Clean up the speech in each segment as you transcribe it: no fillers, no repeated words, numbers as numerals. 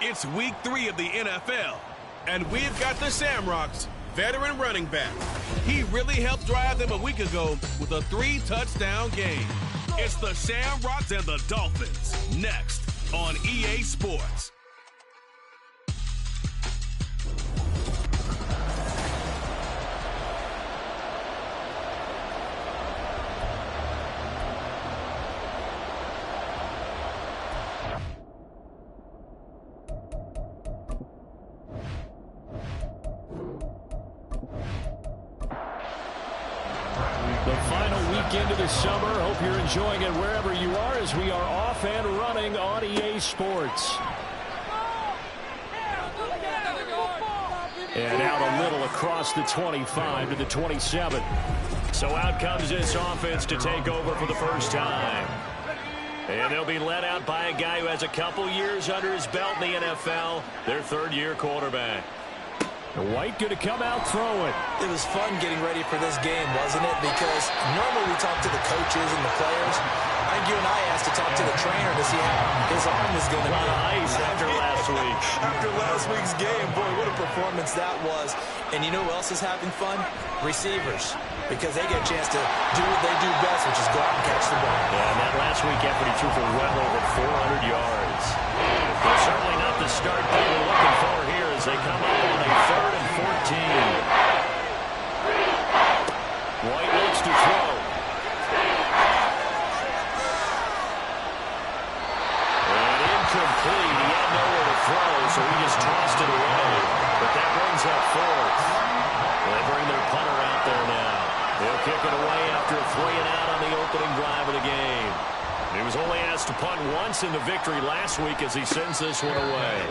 It's week 3 of the NFL, and we've got the Shamrocks' veteran running back. He really helped drive them a week ago with a 3-touchdown game. It's the Shamrocks and the Dolphins, next on EA Sports. Into the summer. Hope you're enjoying it wherever you are as we are off and running on EA Sports. And out a little across the 25 to the 27. So out comes this offense to take over for the first time. And they'll be led out by a guy who has a couple years under his belt in the NFL, their third-year quarterback. White going to come out throwing. It was fun getting ready for this game, wasn't it? Because normally we talk to the coaches and the players. I think you and I asked to talk to the trainer to see how his arm was going to be. Nice after last week. After last week's game, boy, what a performance that was. And you know who else is having fun? Receivers. Because they get a chance to do what they do best, which is go out and catch the ball. Yeah, and that last week effort, he threw for well over 400 yards. But certainly not the start they were looking for here as they come up on a 3rd and 14. White looks to throw. And incomplete. He had nowhere to throw, so he just tossed it away. But that brings up 4th. They bring their punter out there now. They'll kick it away after a 3-and-out on the opening drive of the game. He was only asked to punt once in the victory last week as he sends this one away.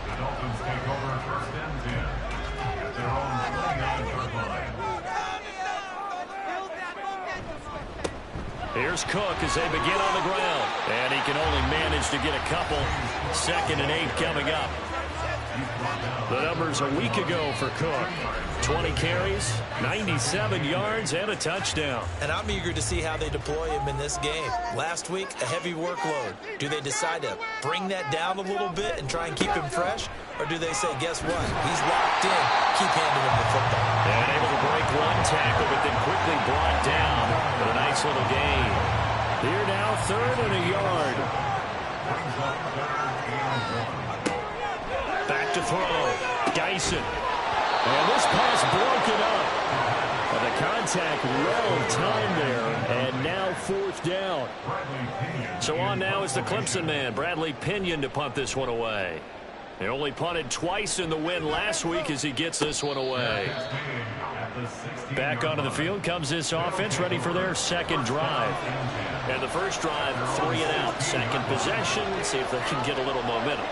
The Dolphins take over 1st and 10 at their own 29-yard line. Here's Cook as they begin on the ground. And he can only manage to get a couple. 2nd and 8 coming up. The numbers a week ago for Cook. 20 carries, 97 yards, and a touchdown. And I'm eager to see how they deploy him in this game. Last week, a heavy workload. Do they decide to bring that down a little bit and try and keep him fresh? Or do they say, guess what? He's locked in. Keep handing him the football. And able to break one tackle, but then quickly brought down. But a nice little gain. Here now, 3rd and a yard. Back to throw. Dyson. And this pass broken up. And the contact well timed there. And now 4th down. So on now is the Clemson man, Bradley Pinion, to punt this one away. They only punted twice in the win last week as he gets this one away. Back onto the field comes this offense, ready for their second drive. And the first drive, 3 and out. Second possession, see if they can get a little momentum.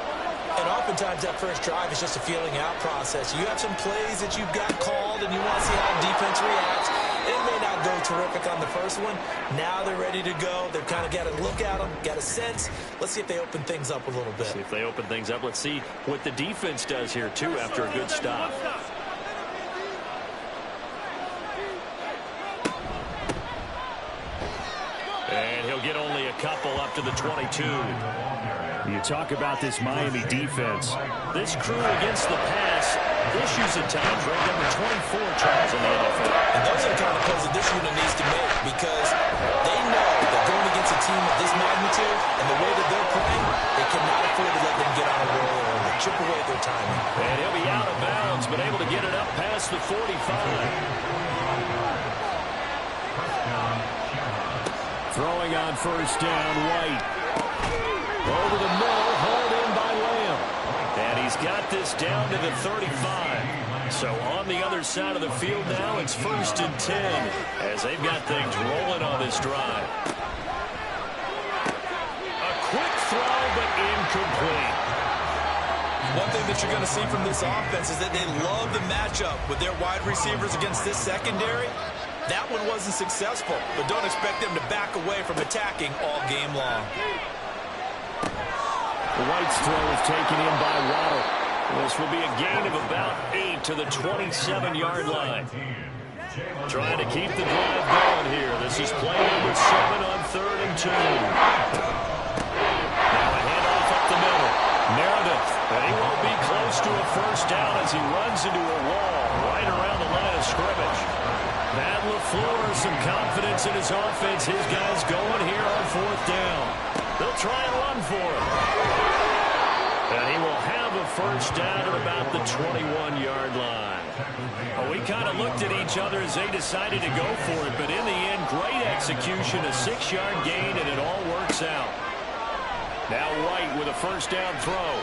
And oftentimes that first drive is just a feeling out process. You have some plays that you've got called and you want to see how the defense reacts. It may not go terrific on the first one. Now they're ready to go. They've kind of got to look at them, got a sense. Let's see if they open things up a little bit. See if they open things up. Let's see what the defense does here, too, after a good stop. And he'll get only a couple up to the 22. You talk about this Miami defense. This crew against the pass, issues at times, ranked number 24, Charles, in the NFL. And those are the kind of plays that this unit needs to make because they know that going against a team of this magnitude and the way that they're playing, they cannot afford to let them get on a roll or chip away at their timing. And he'll be out of bounds, but able to get it up past the 45. Throwing on first down, White. Over the middle, hauled in by Lamb. And he's got this down to the 35. So on the other side of the field now, it's 1st and 10 as they've got things rolling on this drive. A quick throw, but incomplete. One thing that you're going to see from this offense is that they love the matchup with their wide receivers against this secondary. That one wasn't successful, but don't expect them to back away from attacking all game long. White's throw is taken in by Waddle. This will be a gain of about 8 to the 27-yard line. Trying to keep the drive going here. This is play number 7 on 3rd and 2. Now a handoff up the middle. Meredith, but he won't be close to a first down as he runs into a wall right around the line of scrimmage. Matt LaFleur, some confidence in his offense. His guys going here on 4th down. They'll try and run for him. And he will have a first down at about the 21-yard line. Well, we kind of looked at each other as they decided to go for it, but in the end, great execution, a 6-yard gain, and it all works out. Now White with a first down throw.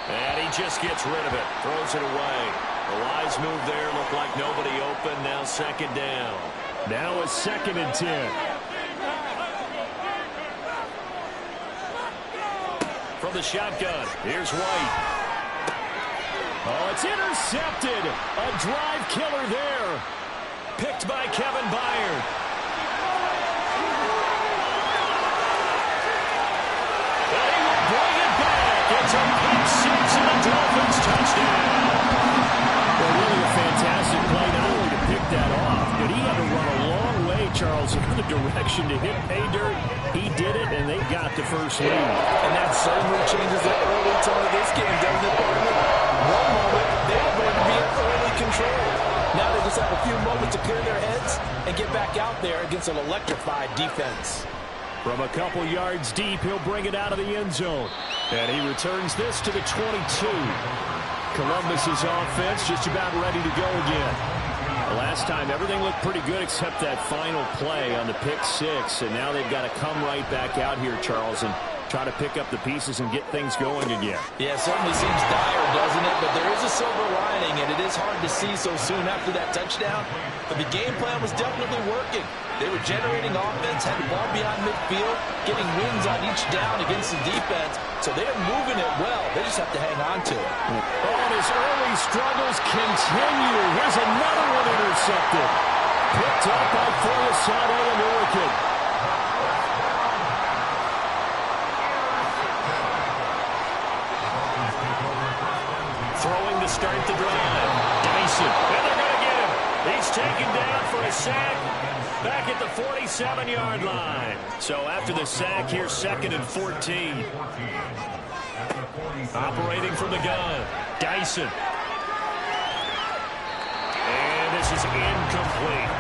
And he just gets rid of it, throws it away. A wise move there, looked like nobody open, now 2nd down. Now a 2nd and 10. From the shotgun, here's White. Oh, it's intercepted. A drive killer there. Picked by Kevin Byard. And he will bring it back. It's a pick 6 and a Dolphins touchdown. Well, really a fantastic play, not only to pick that off, but he had to run a long way, Charles, in the direction to hit pay dirt. He did it, and they got the first lead. And that certainly changes the early tone of this game, doesn't it, partner? One moment, they were going to be in early control. Now they just have a few moments to clear their heads and get back out there against an electrified defense. From a couple yards deep, he'll bring it out of the end zone. And he returns this to the 22. Columbus's offense just about ready to go again. Last time, everything looked pretty good except that final play on the pick 6. And now they've got to come right back out here, Charles, and try to pick up the pieces and get things going again. Yeah, it certainly seems dire, doesn't it? But there is a silver lining, and it is hard to see so soon after that touchdown. But the game plan was definitely working. They were generating offense, had the ball beyond midfield, getting wins on each down against the defense. So they're moving it well. They just have to hang on to it. Oh, and his early struggles continue. Here's another one intercepted. Picked up by Foyesade and Urican. Throwing to start the drive. Dyson. And they're going to get him. He's taken down for a sack. Back at the 47-yard line. So after the sack, here's 2nd and 14. Operating from the gun. Dyson. And this is incomplete.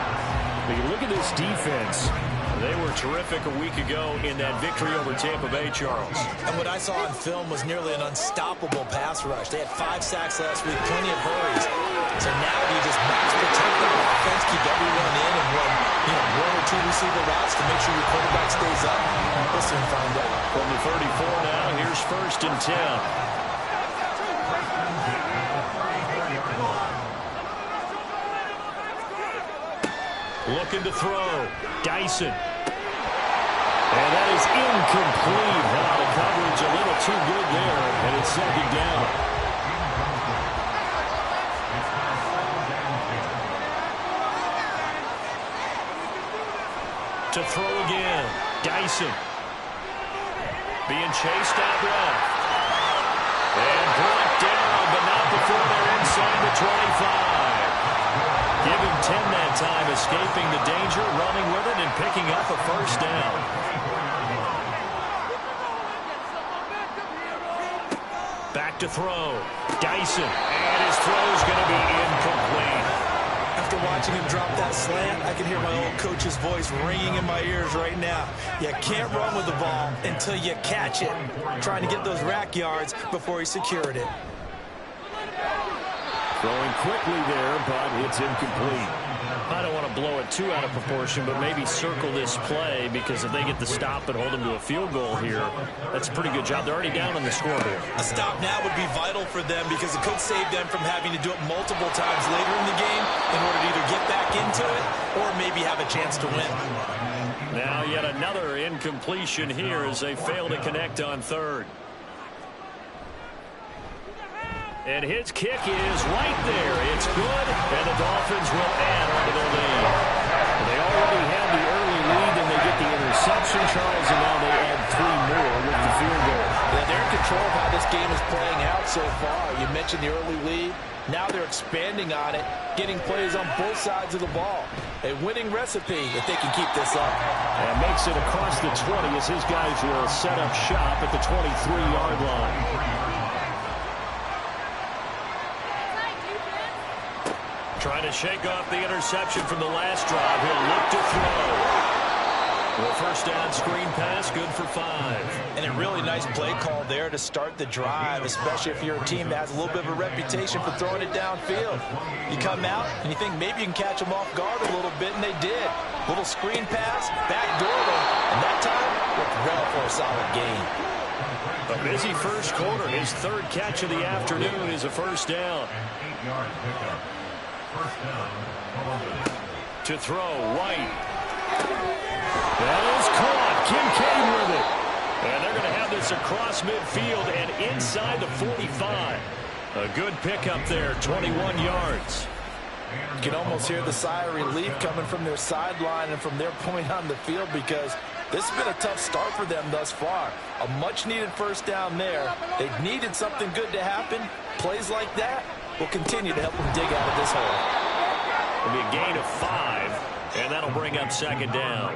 But you look at this defense. They were terrific a week ago in that victory over Tampa Bay, Charles. And what I saw on film was nearly an unstoppable pass rush. They had 5 sacks last week, plenty of hurries. So now do you just max protect the offense, keep everyone in, and run, 1 or 2 receiver routes to make sure your quarterback stays up? We'll soon find out. From the 34 now, here's 1st and 10. Looking to throw. Dyson. And that is incomplete. The coverage a little too good there, and it's second down. To throw again. Dyson. Being chased out left. And brought down, but not before they're inside the 25. Give him 10 that time, escaping the danger, running with it, and picking up a first down. Back to throw. Dyson. And his throw is going to be incomplete. After watching him drop that slant, I can hear my old coach's voice ringing in my ears right now. You can't run with the ball until you catch it. Trying to get those rack yards before he secured it. Throwing quickly there, but it's incomplete. I don't want to blow it too out of proportion, but maybe circle this play, because if they get the stop and hold them to a field goal here, that's a pretty good job. They're already down on the scoreboard. A stop now would be vital for them, because it could save them from having to do it multiple times later in the game in order to either get back into it or maybe have a chance to win. Now yet another incompletion here as they fail to connect on third. And his kick is right there. It's good, and the Dolphins will add on to their lead. They already had the early lead, and they get the interception, Charles, and now they add 3 more with the field goal. Yeah, they're in control of how this game is playing out so far. You mentioned the early lead. Now they're expanding on it, getting plays on both sides of the ball. A winning recipe if they can keep this up. And makes it across the 20 as his guys will set up shop at the 23-yard line. Trying to shake off the interception from the last drive. He'll look to throw. Well, first down screen pass, good for 5. And a really nice play call there to start the drive, especially if you're a team that has a little bit of a reputation for throwing it downfield. You come out and you think maybe you can catch them off guard a little bit, and they did. Little screen pass, backdoor them, and that time worked well for a solid gain. A busy first quarter. His third catch of the afternoon is a first down. 8 yards pickup. First down, Columbus. To throw, White. That is caught. Kincaid with it. And they're going to have this across midfield and inside the 45. A good pickup there, 21 yards. You can almost hear the sigh of relief coming from their sideline and from their point on the field, because this has been a tough start for them thus far. A much-needed first down there. They've needed something good to happen. Plays like that will continue to help them dig out of this hole. It'll be a gain of 5, and that'll bring up second down.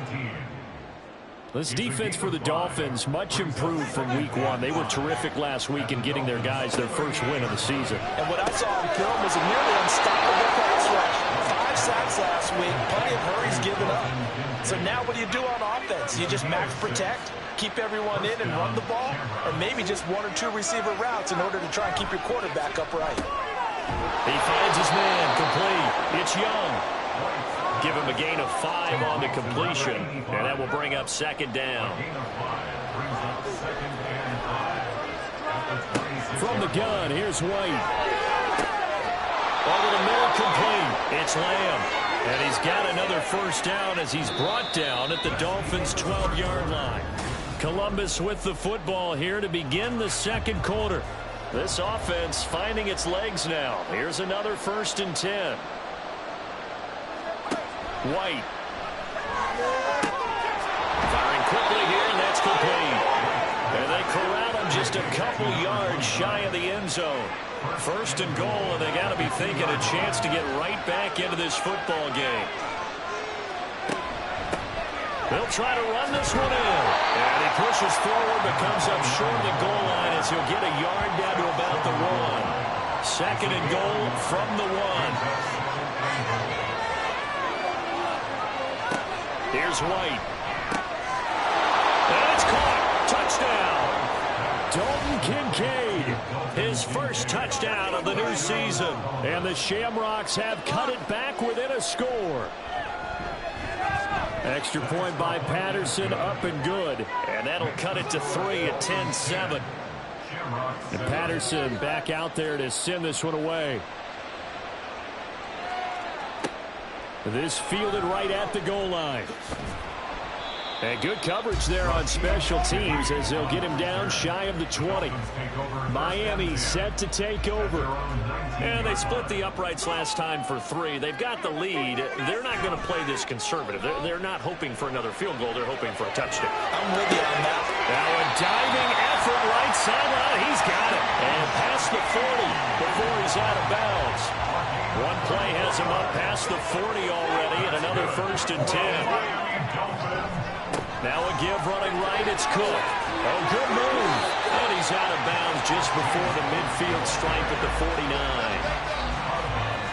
This defense for the Dolphins, much improved from week 1. They were terrific last week in getting their guys their first win of the season. And what I saw on film was a nearly unstoppable pass rush. 5 sacks last week, plenty of hurries given up. So now what do you do on offense? You just max protect, keep everyone in and run the ball, or maybe just 1 or 2 receiver routes in order to try and keep your quarterback upright. He finds his man, complete. It's Young. Give him a gain of 5 on the completion, and that will bring up second down. From the gun, here's White. Over the middle, complete. It's Lamb. And he's got another first down as he's brought down at the Dolphins' 12-yard line. Columbus with the football here to begin the second quarter. This offense finding its legs now. Here's another 1st and 10. White. Firing quickly here, and that's complete. And they corral him just a couple yards shy of the end zone. 1st and goal, and they got to be thinking a chance to get right back into this football game. They'll try to run this one in. And he pushes forward, but comes up short of the goal line as he'll get a yard down to about the 1. 2nd and goal from the 1. Here's White. And it's caught. Touchdown. Dalton Kincaid. His first touchdown of the new season. And the Shamrocks have cut it back within a score. Extra point by Patterson, up and good. And that'll cut it to 3 at 10-7. And Patterson back out there to send this one away. This fielded right at the goal line. And good coverage there on special teams as they'll get him down shy of the 20. Miami set to take over. And they split the uprights last time for 3. They've got the lead. They're not going to play this conservative. They're not hoping for another field goal. They're hoping for a touchdown. I'm with you on that. Now a diving effort right sideline. He's got it. And past the 40 before he's out of bounds. One play has him up past the 40 already, and another 1st and 10. Now a give running right, it's Cook. Oh, good move. And he's out of bounds just before the midfield stripe at the 49.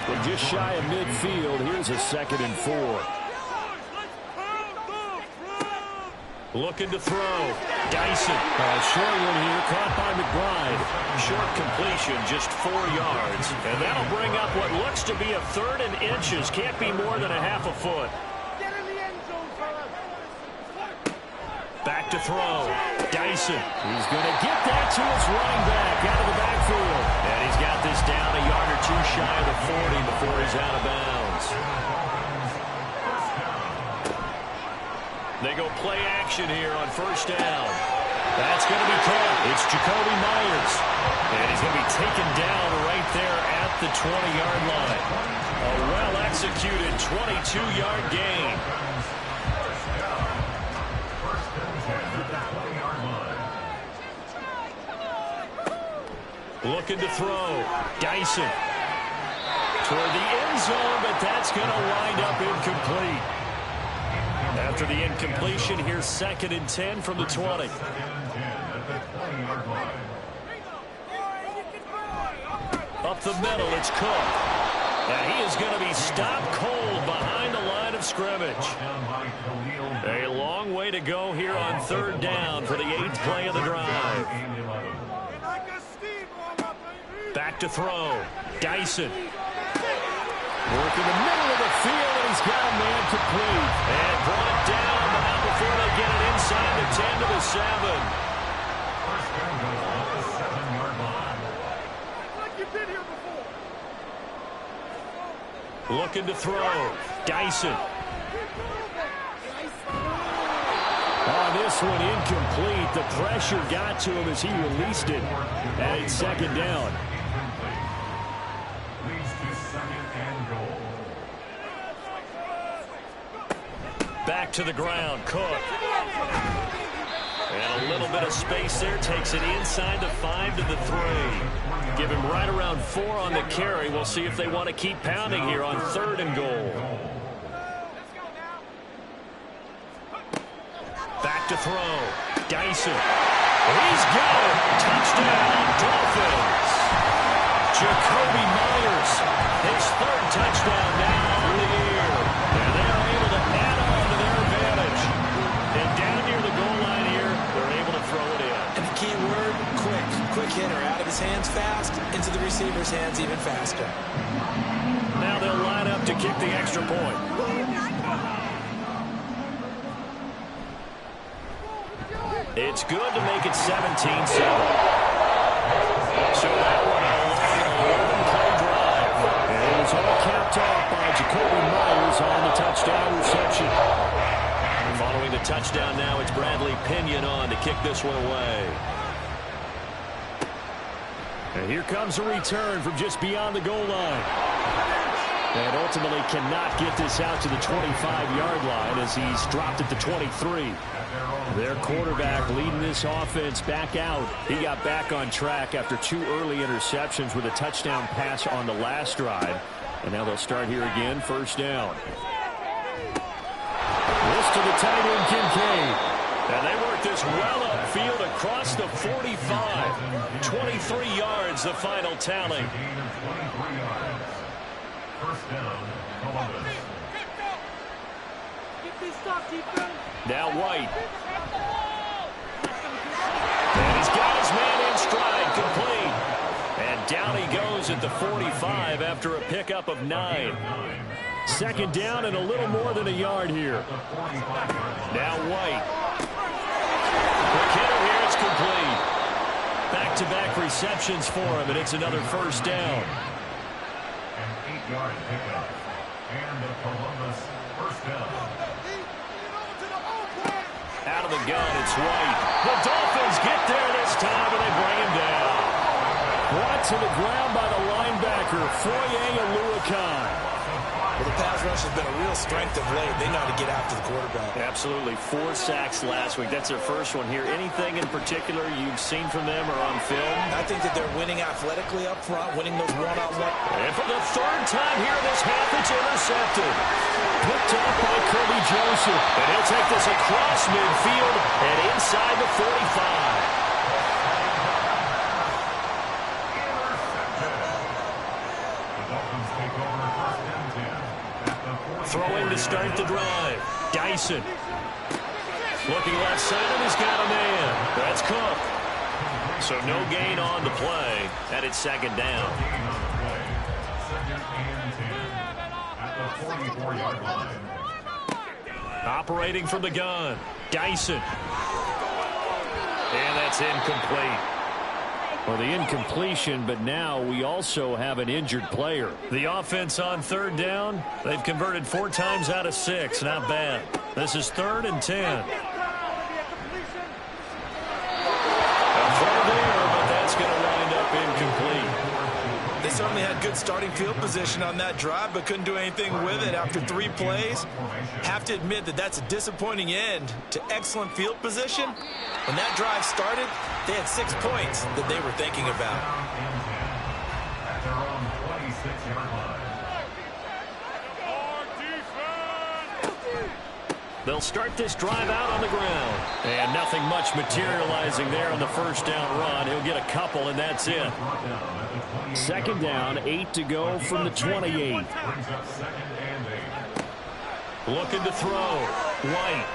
We're just shy of midfield. Here's a 2nd and 4. Looking to throw. Dyson. Short one here, caught by McBride. Short completion, just 4 yards. And that'll bring up what looks to be a 3rd and inches. Can't be more than a half a foot. Back to throw. Dyson. He's going to get that to his running back out of the backfield. And he's got this down a yard or 2 shy of the 40 before he's out of bounds. They go play action here on 1st down. That's going to be caught. It's Jacoby Myers. And he's going to be taken down right there at the 20-yard line. A well-executed 22-yard gain. Looking to throw. Dyson. Toward the end zone, but that's going to wind up incomplete. After the incompletion, here's 2nd and 10 from the 20. Up the middle, it's Cook. And he is going to be stopped cold behind the line of scrimmage. A long way to go here on 3rd down for the 8th play of the drive. Back to throw. Dyson. Working the middle of the field, and he's got a man complete. And brought it down, but not before they get it inside the 10 to the 7. Looking to throw. Dyson. On this one, incomplete. The pressure got to him as he released it. And it's 2nd down. Back to the ground, Cook. And a little bit of space there. Takes it inside the 5 to the 3. Give him right around 4 on the carry. We'll see if they want to keep pounding here on 3rd and goal. Back to throw. Dyson. He's got it. Touchdown, Dolphins. Jacoby Myers. His 3rd touchdown now of the year. And they're able to add on to their advantage. And down near the goal line here, they're able to throw it in. And the key word, quick. Quick hitter. Out of his hands fast, into the receiver's hands even faster. Now they'll line up to kick the extra point. It's good to make it 17-7. So that one, a 11-play drive. And it was all capped off by Jacoby Myers on the touchdown reception. Following the touchdown now, it's Bradley Pinion on to kick this one away. And here comes a return from just beyond the goal line. And ultimately cannot get this out to the 25-yard line as he's dropped at the 23. Their quarterback leading this offense back out. He got back on track after 2 early interceptions with a touchdown pass on the last drive. And now they'll start here again, 1st down. This to the tight end, Kincaid. And they work this well upfield across the 45. 23 yards, the final tally. Now White. And he's got his man in stride, complete. And down he goes at the 45 after a pickup of 9. 2nd down and a little more than a yard here. Now White. Quick hitter here, it's complete. Back-to-back receptions for him, and it's another first down. An 8-yard pickup. And the Columbus first down. Out of the gun, it's White. The Dolphins get there this time, and they bring him down. Brought to the ground by the linebacker, Foye Aluakai. Well, the pass rush has been a real strength of late. They know how to get after the quarterback. Absolutely. 4 sacks last week. That's their first one here. Anything in particular you've seen from them or on film? I think that they're winning athletically up front, winning those one-on-one. And for the third time here in this half, it's intercepted. Picked up by Kirby Joseph. And he'll take this across midfield and inside the 45. Throwing to start the drive. Dyson. Looking left side, and he's got a man. That's Cook. So no gain on the play, and it's second down. Second and 10 at the 44-yard line. Operating from the gun. Dyson. And that's incomplete. Well, the incompletion, but now we also have an injured player. The offense on third down, they've converted 4 times out of 6. Not bad. This is 3rd and 10. A throw there, but that's going to wind up incomplete. They certainly had good starting field position on that drive, but couldn't do anything with it after 3 plays. Have to admit that that's a disappointing end to excellent field position. When that drive started, they had 6 points that they were thinking about. At their own 26-yard line. They'll start this drive out on the ground. And nothing much materializing there on the first down run. He'll get a couple, and that's it. Second down, 8 to go from the 28. Brings up second and 8. Looking to throw. White.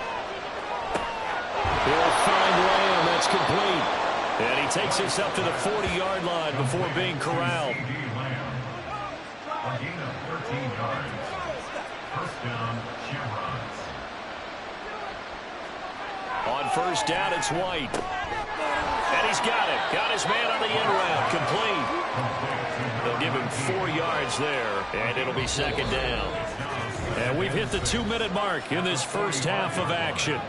He'll find Lamb. That's complete. And he takes this up to the 40-yard line before being corralled. A gain of 13 yards. First down, Shamrocks. On first down, it's White. And he's got it. Got his man on the end route. Complete. They'll give him 4 yards there, and it'll be second down. And we've hit the 2-minute mark in this first half of action.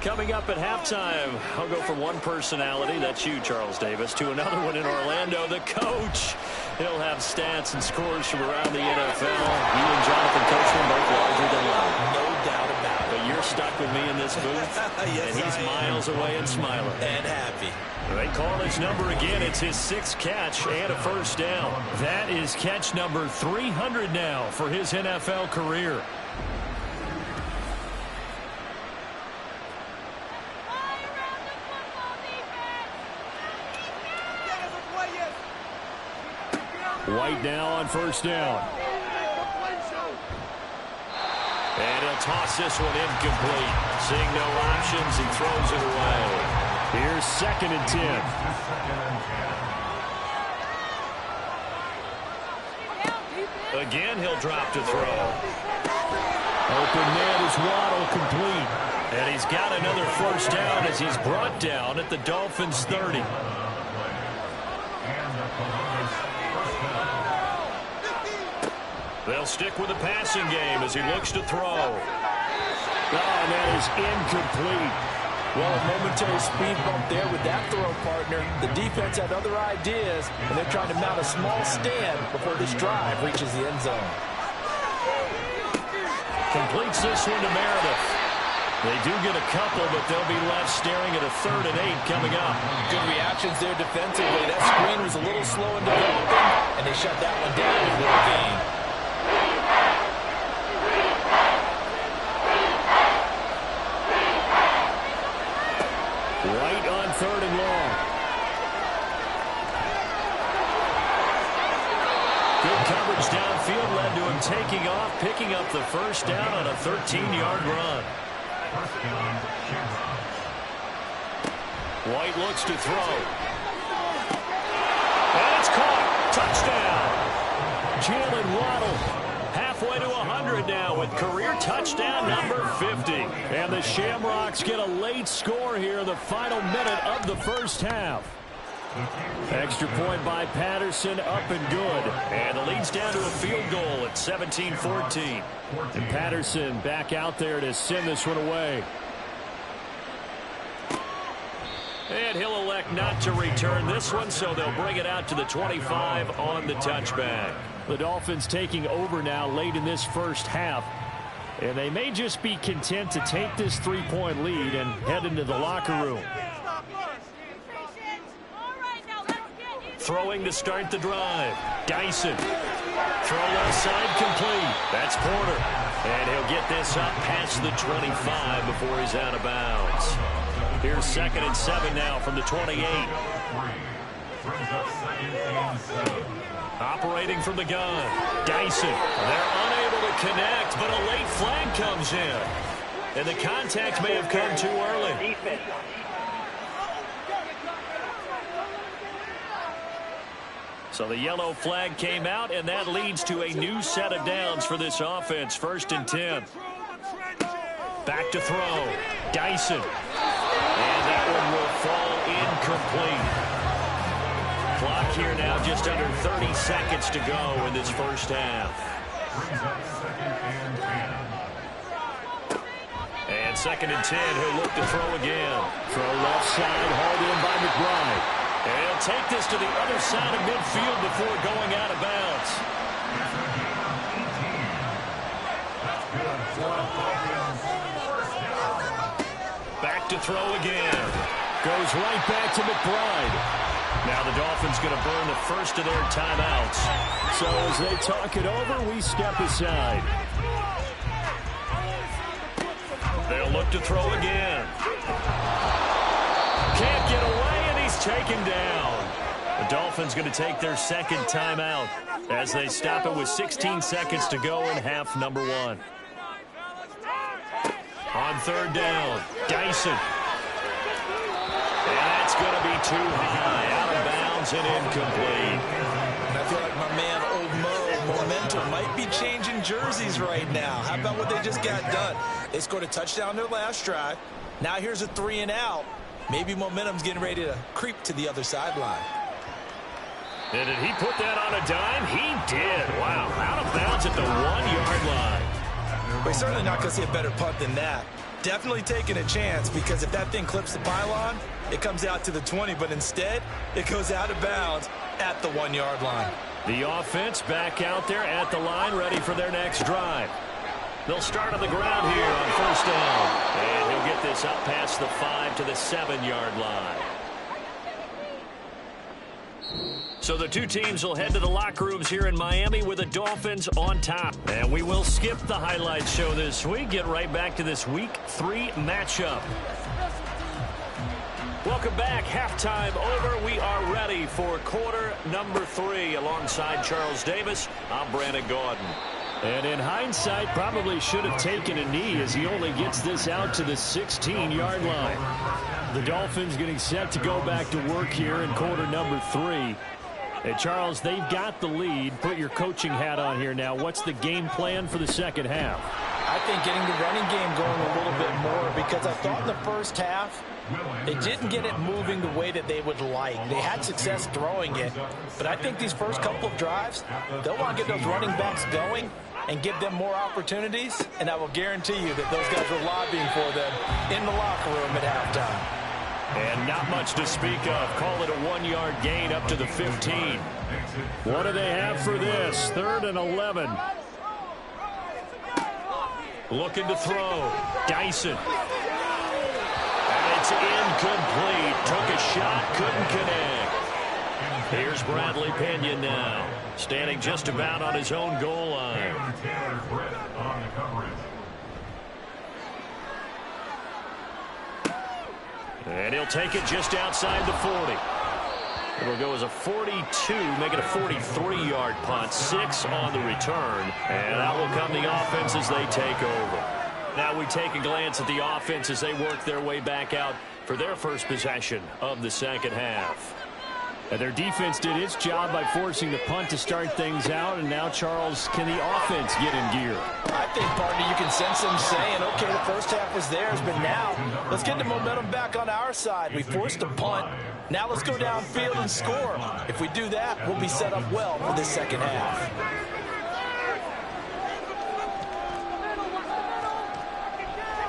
Coming up at halftime, I'll go from one personality, that's you, Charles Davis, to another one in Orlando, the coach. He'll have stats and scores from around the NFL. You and Jonathan Coachman both larger than life. No doubt about it. But you're stuck with me in this booth, Yes, and he's miles away and smiling. And happy. They call his number again. It's his 6th catch and a first down. That is catch number 300 now for his NFL career. White now on first down. And he'll toss this one incomplete. Seeing no options, he throws it away. Here's second and 10. Again, he'll drop to throw. Open man is Waddle, complete. And he's got another first down as he's brought down at the Dolphins' 30. They'll stick with the passing game as he looks to throw. Oh, and that is incomplete. Well, a momentary speed bump there with that throw, partner. The defense had other ideas, and they're trying to mount a small stand before this drive reaches the end zone. Completes this one to Meredith. They do get a couple, but they'll be left staring at a 3rd and 8 coming up. Good reactions there defensively. That screen was a little slow in developing, and they shut that one down with little gain. Right on 3rd and long. Good coverage downfield led to him taking off, picking up the first down on a 13-yard run. White looks to throw. And it's caught. Touchdown. Jalen Waddle. Half halfway to 100 now with career touchdown number 50. And the Shamrocks get a late score here in the final minute of the first half. Extra point by Patterson, up and good. And it leads down to a field goal at 17-14. And Patterson back out there to send this one away. And he'll elect not to return this one, so they'll bring it out to the 25 on the touchback. The Dolphins taking over now late in this first half. And they may just be content to take this 3-point lead and head into the locker room. Throwing to start the drive. Dyson. Throw left side complete. That's Porter. And he'll get this up past the 25 before he's out of bounds. Here's 2nd and 7 now from the 28. Operating from the gun. Dyson. They're unable to connect, but a late flag comes in. And the contact may have come too early. So the yellow flag came out, and that leads to a new set of downs for this offense. 1st and 10. Back to throw. Dyson. And that one will fall incomplete. Clock here now just under 30 seconds to go in this first half. And 2nd and 10, he'll look to throw again. Throw left side, hauled in by McBride. And he'll take this to the other side of midfield before going out of bounds. Back to throw again. Goes right back to McBride. Now the Dolphins going to burn the first of their timeouts. So as they talk it over, we step aside. They'll look to throw again. Can't get away. Taken down. The Dolphins going to take their 2nd timeout as they stop it with 16 seconds to go in half number 1. On 3rd down, Dyson. And that's going to be too high, out of bounds and incomplete. And I feel like my man, Old Mo, momentum might be changing jerseys right now. How about what they just got done? They scored a touchdown their last drive. Now here's a 3 and out. Maybe momentum's getting ready to creep to the other sideline. And did he put that on a dime? He did. Wow. Out of bounds at the 1-yard line. We're certainly not going to see a better punt than that. Definitely taking a chance, because if that thing clips the pylon, it comes out to the 20. But instead, it goes out of bounds at the 1-yard line. The offense back out there at the line, ready for their next drive. They'll start on the ground here on 1st down. And he'll get this up past the 5 to the 7-yard line. So the two teams will head to the locker rooms here in Miami with the Dolphins on top. And we will skip the highlights show this week. Get right back to this Week 3 matchup. Welcome back. Halftime over. We are ready for quarter number 3 alongside Charles Davis. I'm Brandon Gordon. And in hindsight, probably should have taken a knee as he only gets this out to the 16-yard line. The Dolphins getting set to go back to work here in quarter number 3. And Charles, they've got the lead. Put your coaching hat on here now. What's the game plan for the second half? I think getting the running game going a little bit more, because I thought in the first half they didn't get it moving the way that they would like. They had success throwing it, but I think these first couple of drives, they'll want to get those running backs going and give them more opportunities, and I will guarantee you that those guys were lobbying for them in the locker room at halftime. And not much to speak of. Call it a 1-yard gain up to the 15. What do they have for this? 3rd and 11. Looking to throw. Dyson. And it's incomplete. Took a shot, couldn't connect. Here's Bradley Pinion now, standing just about on his own goal line. And he'll take it just outside the 40. It'll go as a 42, make it a 43-yard punt, 6 on the return. And that will come the offense as they take over. Now we take a glance at the offense as they work their way back out for their first possession of the second half. And their defense did its job by forcing the punt to start things out, and now, Charles, can the offense get in gear? I think, partner, you can sense them saying, okay, the first half was theirs, but now let's get the momentum back on our side. We forced a punt. Now let's go downfield and score. If we do that, we'll be set up well for this second half.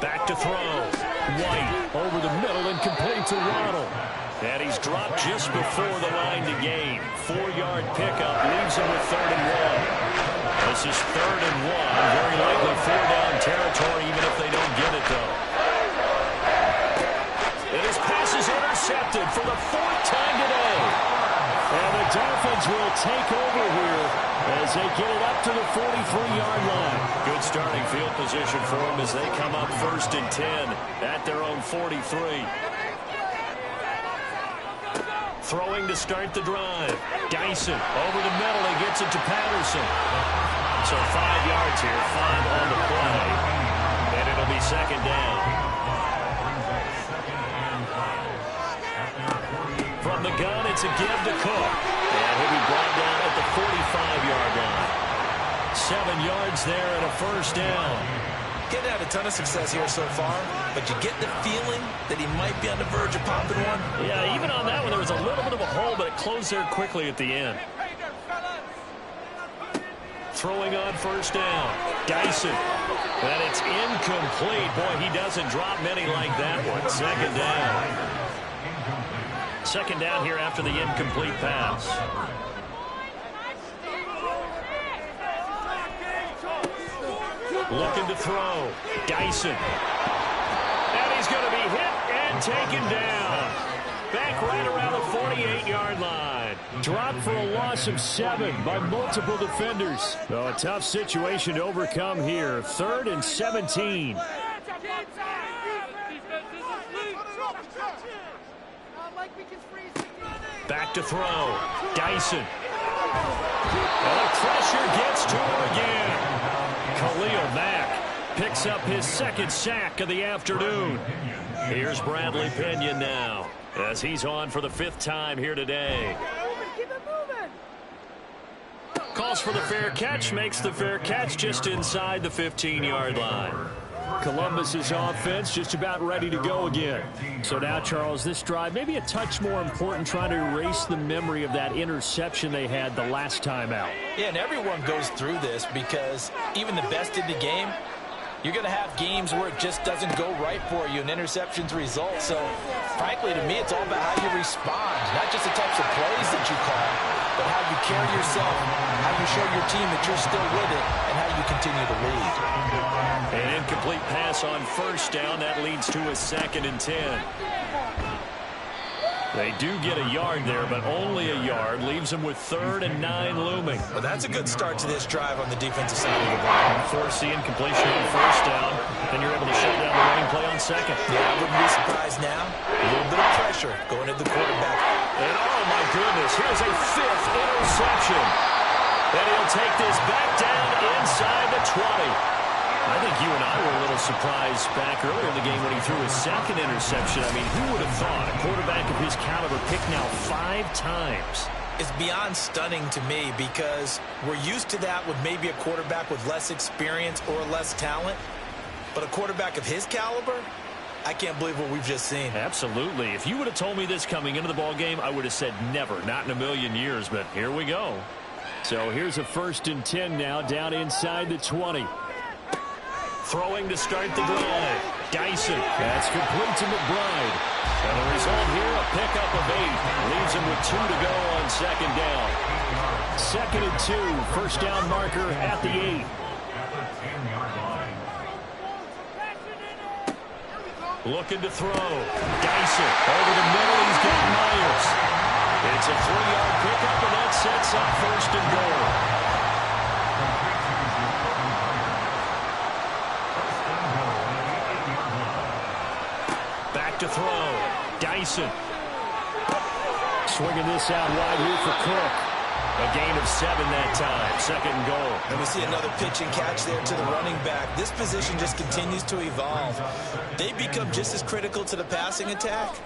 Back to throw. White over the middle and complete to Waddle. And he's dropped just before the line to gain. 4-yard pickup leaves him with 3rd and 1. This is 3rd and 1. Very likely 4-down territory, even if they don't get it, though. And his pass is intercepted for the 4th time today. And the Dolphins will take over here as they get it up to the 43-yard line. Good starting field position for them as they come up 1st and 10 at their own 43. Throwing to start the drive. Dyson over the middle. He gets it to Patterson. So 5 yards here, 5 on the play. And it'll be 2nd down. From the gun, it's a give to Cook. And he'll be brought down at the 45-yard line. 7 yards there and a 1st down. Getting had a ton of success here so far, but you get the feeling that he might be on the verge of popping one. Yeah, even on that one, there was a little bit of a hole, but it closed there quickly at the end. Throwing on 1st down. Dyson. And it's incomplete. Boy, he doesn't drop many like that one. 2nd down. 2nd down here after the incomplete pass. Looking to throw. Dyson. And he's going to be hit and taken down. Back right around the 48-yard line. Dropped for a loss of 7 by multiple defenders. So a tough situation to overcome here. 3rd and 17. Back to throw. Dyson. And the pressure gets to him again. Khalil Mack picks up his 2nd sack of the afternoon. Here's Bradley Pinion now as he's on for the 5th time here today. Calls for the fair catch, makes the fair catch just inside the 15-yard line. Columbus's offense just about ready to go again. So now, Charles, this drive maybe a touch more important, trying to erase the memory of that interception they had the last time out. Yeah, and everyone goes through this because even the best in the game, you're going to have games where it just doesn't go right for you and interceptions result. So, frankly, to me, it's all about how you respond, not just the types of plays that you call, but how you carry yourself, how you show your team that you're still with it, and how you continue to lead. An incomplete pass on 1st down. That leads to a 2nd and 10. They do get a yard there, but only a yard. Leaves them with 3rd and 9 looming. Well, that's a good start to this drive on the defensive side of the ball. Force the incompletion on 1st down. Then you're able to shut down the running play on 2nd. Yeah, I wouldn't be surprised now. A little bit of pressure going at the quarterback. And, oh, my goodness, here's a 5th interception. And he'll take this back down inside the 20. I think you and I were a little surprised back earlier in the game when he threw his 2nd interception. I mean, who would have thought a quarterback of his caliber picked now 5 times? It's beyond stunning to me because we're used to that with maybe a quarterback with less experience or less talent. But a quarterback of his caliber, I can't believe what we've just seen. Absolutely. If you would have told me this coming into the ball game, I would have said never, not in a million years. But here we go. So here's a 1st and 10 now down inside the 20. Throwing to start the drive. Dyson. That's complete to McBride. And the result here, a pickup of 8. Leaves him with 2 to go on 2nd down. 2nd and 2. 1st down marker at the 8. Looking to throw. Dyson. Over the middle, he's got Myers. It's a 3-yard pickup, and that sets up 1st and goal. To throw. Dyson. Swinging this out wide here for Cook. A gain of 7 that time. 2nd and goal. And we see another pitch and catch there to the running back. This position just continues to evolve. They become just as critical to the passing attack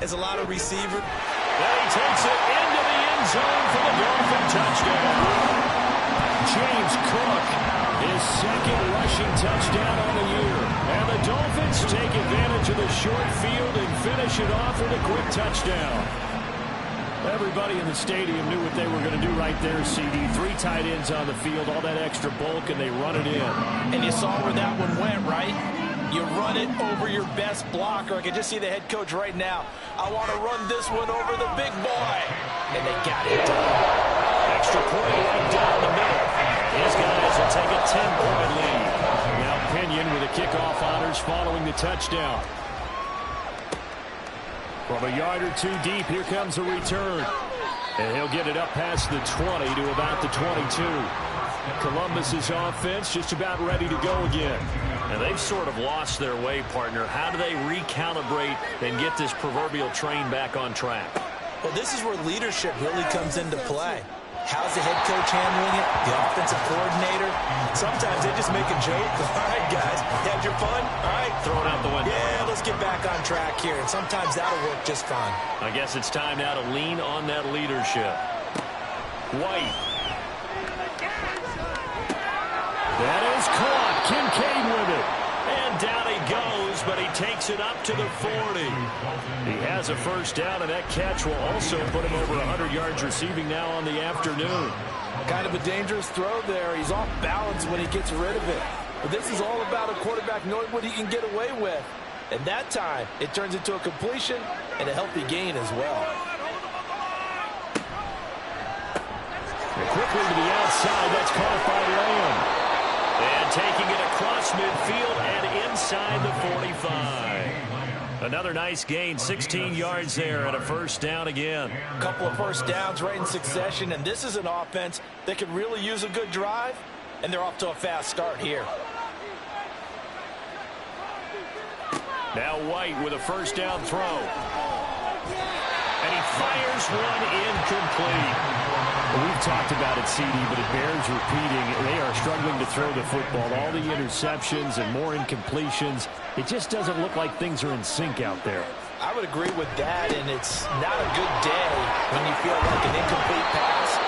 as a lot of receivers. Well, he takes it into the end zone for the Dolphin touchdown. James Cook, his second rushing touchdown on the year. And the Dolphins take advantage of the short field and finish it off with a quick touchdown. Everybody in the stadium knew what they were going to do right there, CD. 3 tight ends on the field, all that extra bulk, and they run it in. And you saw where that one went, right? You run it over your best blocker. I can just see the head coach right now. I want to run this one over the big boy. And they got it done. Extra point right down the middle. These guys will take a 10-point lead. Now Pinion with the kickoff honors following the touchdown. From a yard or 2 deep, here comes a return. And he'll get it up past the 20 to about the 22. Columbus's offense just about ready to go again. And they've sort of lost their way, partner. How do they recalibrate and get this proverbial train back on track? Well, this is where leadership really comes into play. How's the head coach handling it? The offensive coordinator? Sometimes they just make a joke. All right, guys, you had your fun? All right. Throw it out the window. Yeah, let's get back on track here. And sometimes that'll work just fine. I guess it's time now to lean on that leadership. White. That is caught. Kincaid with it. And down he goes, but he takes it up to the 40. He has a first down, and that catch will also put him over 100 yards receiving now on the afternoon. Kind of a dangerous throw there. He's off balance when he gets rid of it. But this is all about a quarterback knowing what he can get away with. And that time, it turns into a completion and a healthy gain as well. And quickly to the outside, that's caught by Lamb. And taking it across midfield and inside the 45. Another nice gain, 16 yards there and a first down again. A couple of first downs right in succession, and this is an offense that could really use a good drive, and they're off to a fast start here. Now White with a first down throw. And he fires one incomplete. We've talked about it, CD, but it bears repeating. They are struggling to throw the football. All the interceptions and more incompletions. It just doesn't look like things are in sync out there. I would agree with that, and it's not a good day when you feel like an incomplete pass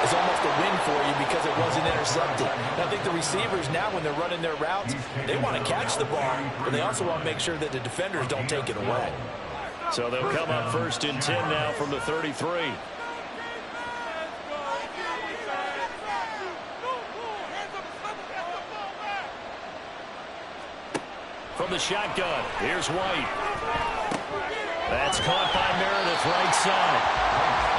is almost a win for you because it wasn't intercepted. And I think the receivers now, when they're running their routes, they want to catch the ball, but they also want to make sure that the defenders don't take it away. So they'll come up 1st and 10 now from the 33. From the shotgun, here's White. That's caught by Meredith right side.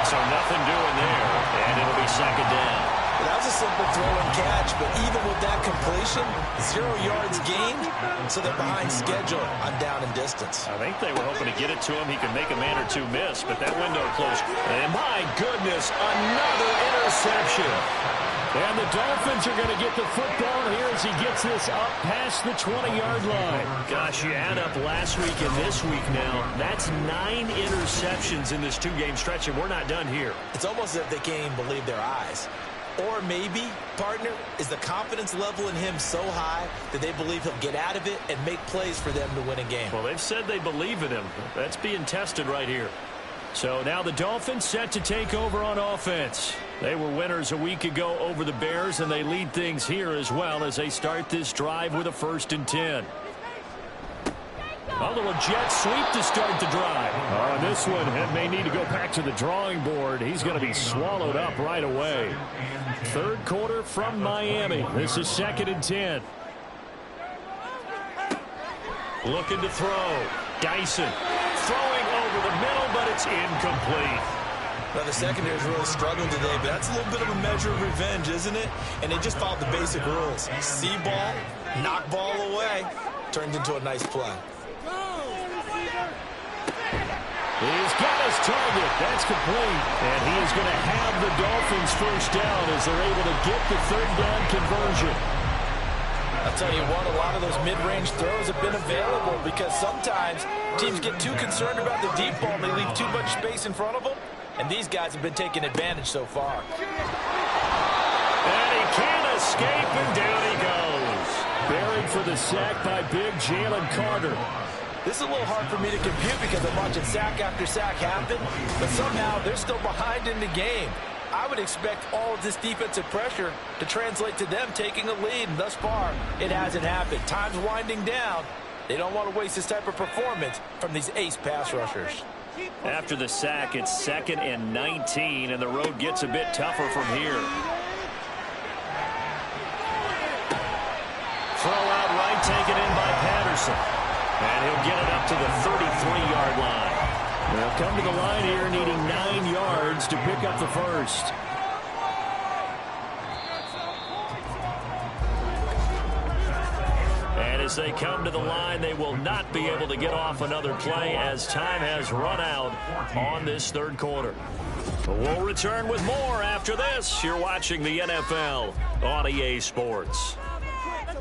So nothing doing there, and it'll be 2nd down. Well, that was a simple throw and catch, but even with that completion, 0 yards gained, so they're behind schedule on down and distance. I think they were hoping to get it to him. He could make a man or 2 miss, but that window closed. And my goodness, another interception. And the Dolphins are going to get the football here as he gets this up past the 20-yard line. Gosh, you add up last week and this week now. That's 9 interceptions in this 2-game stretch, and we're not done here. It's almost as if they can't even believe their eyes. Or maybe, partner, is the confidence level in him so high that they believe he'll get out of it and make plays for them to win a game. Well, they've said they believe in him. That's being tested right here. So now the Dolphins set to take over on offense. They were winners a week ago over the Bears, and they lead things here as well as they start this drive with a 1st and 10. A little jet sweep to start the drive. This one may need to go back to the drawing board. He's going to be swallowed up right away. 3rd quarter from Miami. This is 2nd and 10. Looking to throw. Dyson throwing over the middle, but it's incomplete. Well, the secondary's really struggled today, but that's a little bit of a measure of revenge, isn't it? And they just followed the basic rules. See ball, knock ball away. Turned into a nice play. He's got his target. That's complete. And he is going to have the Dolphins first down as they're able to get the 3rd down conversion. I'll tell you what, a lot of those mid-range throws have been available because sometimes teams get too concerned about the deep ball and they leave too much space in front of them. And these guys have been taking advantage so far. And he can't escape, and down he goes. Buried for the sack by big Jalen Carter. This is a little hard for me to compute because I'm watching sack after sack happen, but somehow they're still behind in the game. I would expect all of this defensive pressure to translate to them taking a lead, and thus far, it hasn't happened. Time's winding down. They don't want to waste this type of performance from these ace pass rushers. After the sack, it's 2nd and 19, and the road gets a bit tougher from here. Throw out right, taken in by Patterson. And he'll get it up to the 33-yard line. They'll come to the line here needing 9 yards to pick up the first. And as they come to the line, they will not be able to get off another play as time has run out on this third quarter. We'll return with more after this. You're watching the NFL on EA Sports.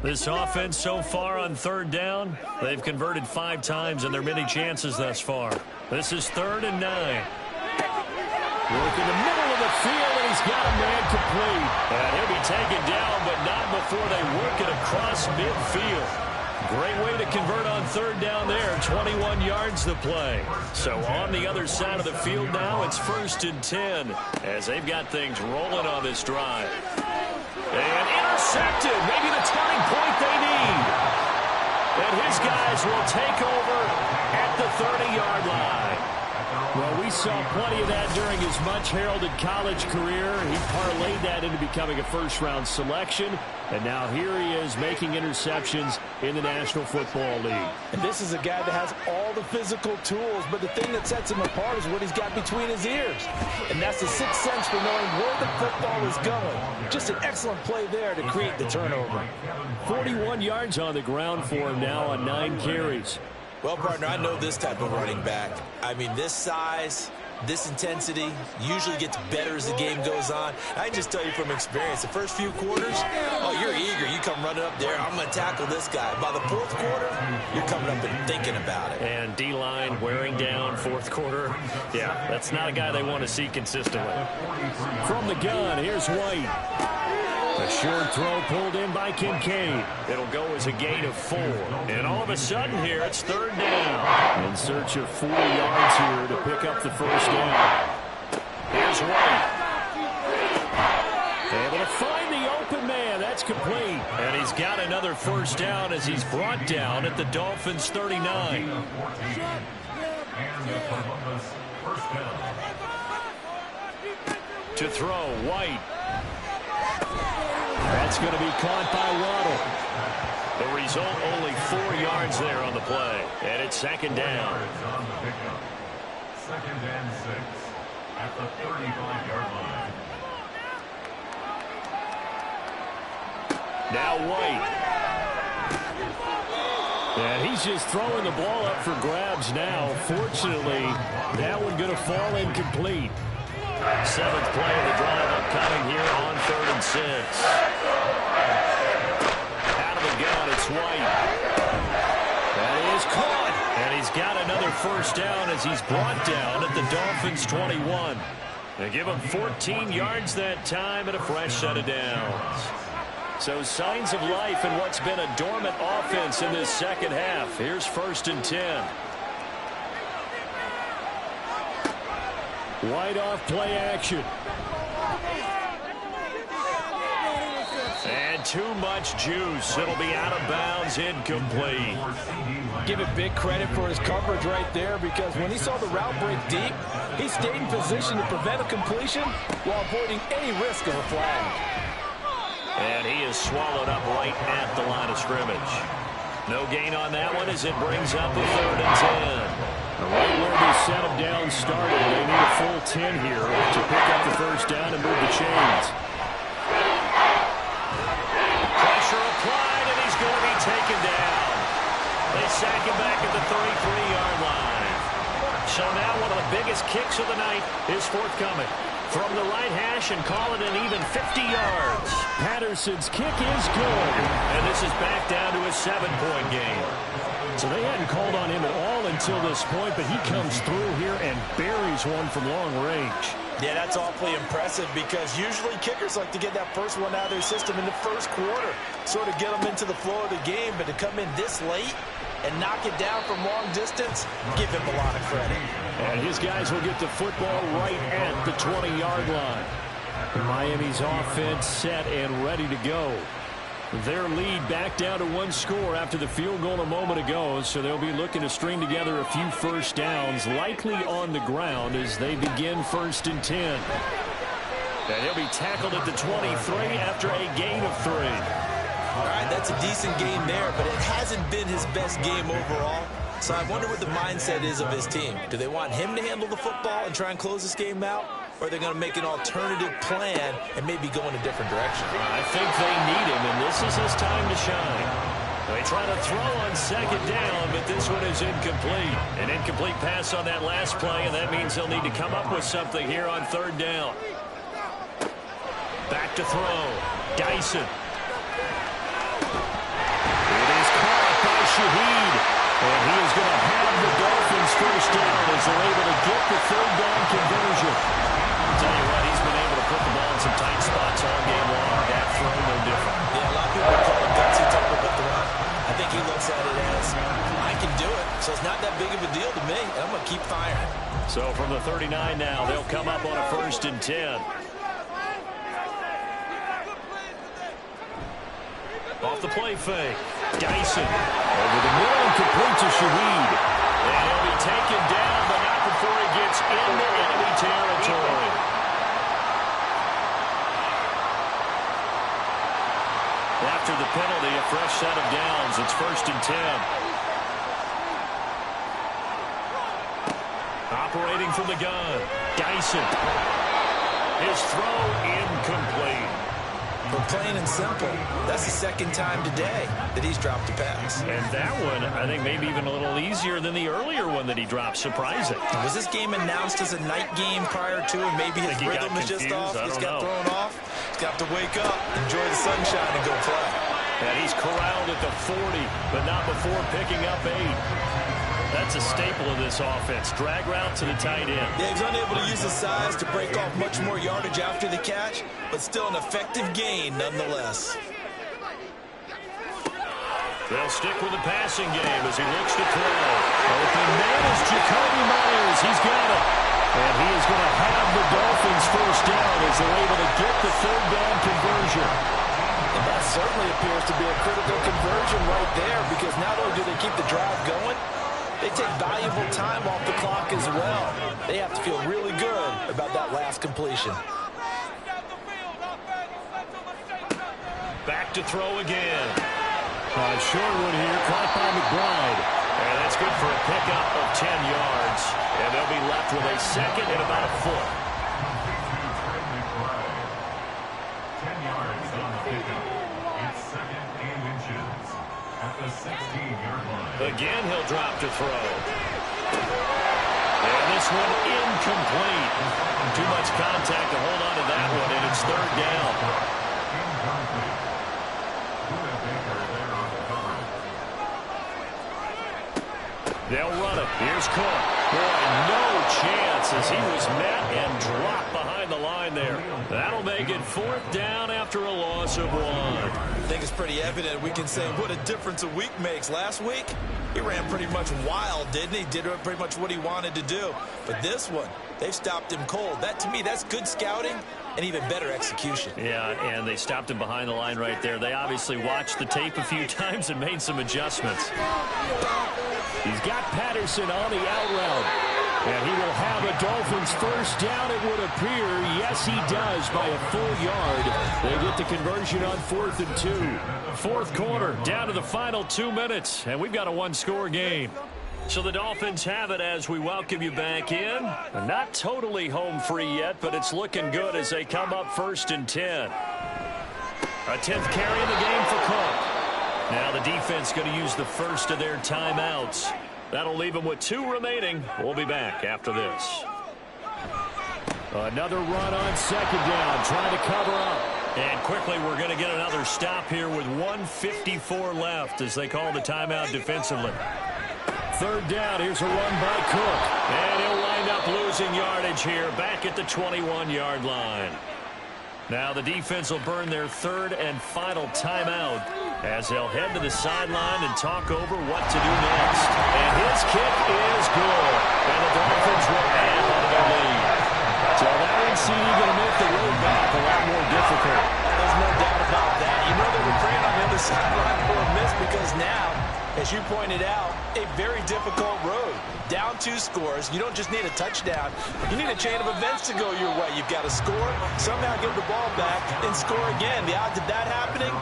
This offense so far on third down, they've converted 5 times in their many chances thus far. This is 3rd and 9. Work in the middle of the field, and he's got a man complete. And he'll be taken down, but not before they work it across midfield. Great way to convert on third down there. 21 yards to play. So on the other side of the field now, it's 1st and 10 as they've got things rolling on this drive. And intercepted. Maybe the turning point they need. And his guys will take over at the 30-yard line. Well, we saw plenty of that during his much-heralded college career. He parlayed that into becoming a first-round selection. And now here he is making interceptions in the National Football League. And this is a guy that has all the physical tools, but the thing that sets him apart is what he's got between his ears. And that's the sixth sense for knowing where the football is going. Just an excellent play there to create the turnover. 41 yards on the ground for him now on 9 carries. Well, partner, I know this type of running back. I mean, this size, this intensity usually gets better as the game goes on. I can just tell you from experience, the first few quarters, oh, you're eager. You come running up there, I'm going to tackle this guy. By the 4th quarter, you're coming up and thinking about it. And D-line wearing down 4th quarter. Yeah, that's not a guy they want to see consistently. From the gun, here's White. A short throw pulled in by Kincaid. It'll go as a gain of 4. And all of a sudden here, it's 3rd down. In search of 4 yards here to pick up the first down. Here's White. Able to find the open man. That's complete. And he's got another first down as he's brought down at the Dolphins' 39. To throw, White. That's going to be caught by Waddle. The result, only 4 yards there on the play. And it's 2nd down. 2nd and 6 at the 35-yard line. Now White. And he's just throwing the ball up for grabs now. Fortunately, that one going to fall incomplete. 7th play of the drive upcoming here on 3rd and 6. Out of the gun, it's White. That is caught. And he's got another first down as he's brought down at the Dolphins' 21. They give him 14 yards that time and a fresh set of downs. So signs of life in what's been a dormant offense in this second half. Here's 1st and 10. White off play action. And too much juice. It'll be out of bounds, incomplete. Give it big credit for his coverage right there, because when he saw the route break deep, he stayed in position to prevent a completion while avoiding any risk of a flag. And he is swallowed up right at the line of scrimmage. No gain on that one as it brings up a 3rd and 10. Right where they set him down started. They need a full 10 here to pick up the first down and move the chains. Pressure applied, and he's going to be taken down. They sack him back at the 33-yard line. So now one of the biggest kicks of the night is forthcoming. From the right hash and call it an even 50 yards. Patterson's kick is good. And this is back down to a 7-point game. So they hadn't called on him at all until this point, but he comes through here and buries one from long range. Yeah, that's awfully impressive, because usually kickers like to get that first one out of their system in the 1st quarter, sort of get them into the flow of the game, but to come in this late, and knock it down from long distance, give him a lot of credit. And his guys will get the football right at the 20-yard line. Miami's offense set and ready to go. Their lead back down to one score after the field goal a moment ago, so they'll be looking to string together a few first downs, likely on the ground as they begin 1st and 10. And he'll be tackled at the 23 after a gain of 3. All right, that's a decent game there, but it hasn't been his best game overall. So I wonder what the mindset is of his team. Do they want him to handle the football and try and close this game out? Or are they going to make an alternative plan and maybe go in a different direction? I think they need him, and this is his time to shine. They try to throw on 2nd down, but this one is incomplete. An incomplete pass on that last play, and that means they'll need to come up with something here on 3rd down. Back to throw. Dyson. It is caught by Shaheed. And he is going to have the Dolphins first down as they're able to get the 3rd down conversion. I'll tell you what, he's been able to put the ball in some tight spots all game long. That throw, no different. Yeah, a lot of people call it gutsy Tucker with the run. I think he looks at it as, I can do it, so it's not that big of a deal to me, and I'm going to keep firing. So from the 39 now, they'll come up on a 1st and 10. Off the play fake. Dyson over the middle and complete to Shaheed. And he'll be taken down, but not before he gets into enemy territory. After the penalty, a fresh set of downs. It's 1st and 10. Operating from the gun. Dyson. His throw incomplete. But plain and simple, that's the 2nd time today that he's dropped a pass. And that one, I think, maybe even a little easier than the earlier one that he dropped. Surprising. Was this game announced as a night game prior to, and maybe his rhythm is just off? He's got thrown off. He's got to wake up, enjoy the sunshine, and go play. And he's corralled at the 40, but not before picking up 8. That's a staple of this offense. Drag route to the tight end. Yeah, he's unable to use his size to break off much more yardage after the catch, but still an effective gain nonetheless. They'll stick with the passing game as he looks to throw. Open man is Jacoby Myers. He's got it. And he is going to have the Dolphins first down as they're able to get the 3rd down conversion. And that certainly appears to be a critical conversion right there, because not only do they keep the drive going, they take valuable time off the clock as well. They have to feel really good about that last completion. Back to throw again. Short one here, caught by McBride. And that's good for a pickup of 10 yards. And they'll be left with a 2nd and about a foot. 10 yards on the pickup. It's 2nd and inches at the 16-yard line. Again, he'll drop to throw. And this one incomplete. Too much contact to hold on to that one, and it's 3rd down. They'll run it. Here's Cook. Boy, no chance as he was met and dropped behind the line there. That'll make it 4th down after a loss of 1. I think it's pretty evident we can say what a difference a week makes. Last week, he ran pretty much wild, didn't he? Did pretty much what he wanted to do. But this one, they've stopped him cold. That, to me, that's good scouting and even better execution. Yeah, and they stopped him behind the line right there. They obviously watched the tape a few times and made some adjustments. He's got Patterson on the out route. And he will have a Dolphins first down, it would appear. Yes, he does, by a full yard. They get the conversion on 4th and 2. 4th quarter, down to the final 2 minutes. And we've got a one-score game. So the Dolphins have it as we welcome you back in. Not totally home free yet, but it's looking good as they come up 1st and 10. A 10th carry in the game for Cook. Now the defense going to use the first of their timeouts. That'll leave them with 2 remaining. We'll be back after this. Another run on 2nd down, trying to cover up. And quickly, we're going to get another stop here with 1:54 left as they call the timeout defensively. 3rd down, here's a run by Cook. And he'll wind up losing yardage here back at the 21-yard line. Now the defense will burn their third and final timeout as they'll head to the sideline and talk over what to do next. And his kick is good. And the Dolphins will add on to their lead. So that NC going to make the road back a lot more difficult. There's no doubt about that. You know they were praying on the other sideline for a miss because now, as you pointed out, a very difficult road. Down 2 scores. You don't just need a touchdown. You need a chain of events to go your way. You've got to score, somehow give the ball back, and score again. The odds of that happening,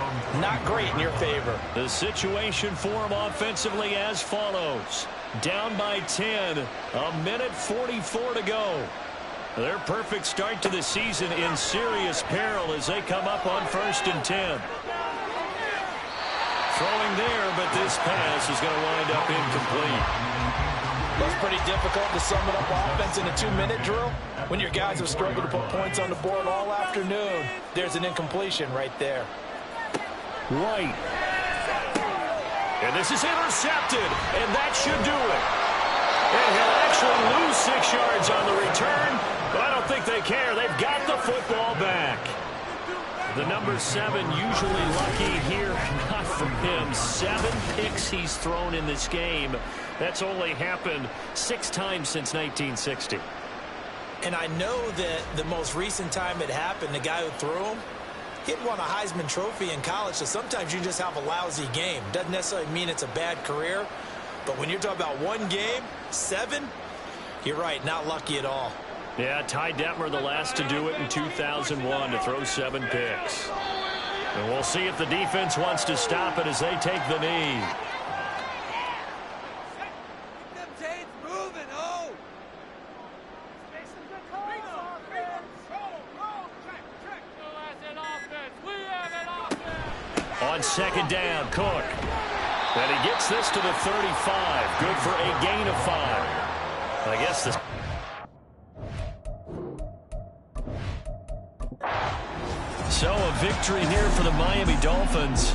not great in your favor. The situation for them offensively as follows. Down by 10, a minute 44 to go. Their perfect start to the season in serious peril as they come up on 1st and 10. Throwing there, but this pass is going to wind up incomplete. That's pretty difficult to sum it up offense in a 2-minute drill. When your guys have struggled to put points on the board all afternoon, there's an incompletion right there. White. And this is intercepted, and that should do it. And he'll actually lose 6 yards on the return, but I don't think they care. They've got the football back. The number 7 usually lucky here, not for him. 7 picks he's thrown in this game. That's only happened 6 times since 1960. And I know that the most recent time it happened, the guy who threw him, he'd won a Heisman Trophy in college, so sometimes you just have a lousy game. Doesn't necessarily mean it's a bad career, but when you're talking about 1 game, 7, you're right, not lucky at all. Yeah, Ty Detmer the last to do it in 2001 to throw 7 picks. And we'll see if the defense wants to stop it as they take the knee. On 2nd down, Cook. And he gets this to the 35. Good for a gain of 5. I guess this... So a victory here for the Miami Dolphins.